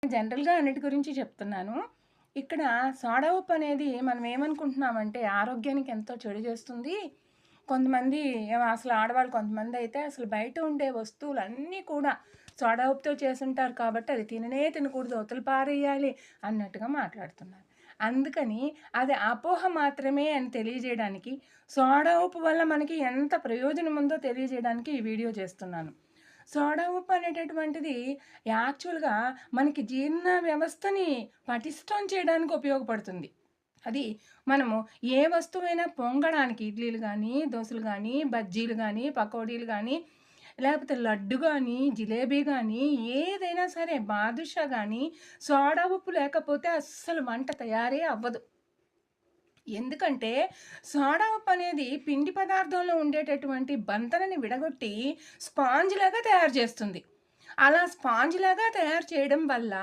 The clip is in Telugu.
జనరల్‌గా అన్నిటి గురించి చెప్తున్నాను. ఇక్కడ సోడా ఉప్పు అనేది మనం ఏమనుకుంటున్నామంటే ఆరోగ్యానికి ఎంతో చెడు చేస్తుంది. కొంతమంది అసలు ఆడవాళ్ళు కొంతమందయితే అసలు బయట ఉండే వస్తువులన్నీ కూడా సోడా ఉప్పుతో చేసుంటారు కాబట్టి అది తిననే తినకూడదు, అవతల పారేయాలి అన్నట్టుగా మాట్లాడుతున్నారు. అందుకని అది అపోహ మాత్రమే అని తెలియజేయడానికి, సోడా ఉప్పు వల్ల మనకి ఎంత ప్రయోజనం ఉందో తెలియజేయడానికి ఈ వీడియో చేస్తున్నాను. సోడా ఉప్పు అనేటటువంటిది యాక్చువల్‌గా మనకి జీర్ణ వ్యవస్థని పటిష్టం చేయడానికి ఉపయోగపడుతుంది. అది మనము ఏ వస్తువైనా పొంగడానికి ఇడ్లీలు గానీ, దోసలు గానీ, బజ్జీలు గానీ, పకోడీలు గానీ, లేకపోతే లడ్డు గానీ, జిలేబీ గానీ, ఏదైనా సరే బాదుషా గానీ, సోడా ఉప్పు లేకపోతే అస్సలు వంట తయారే అవ్వదు. ఎందుకంటే, సోడా ఉప్పనేది పిండి పదార్థంలో ఉండేటటువంటి బంతలని విడగొట్టి స్పాంజ్‌లాగా తయారు చేస్తుంది. అలా స్పాంజ్‌లాగా తయారు చేయడం వల్ల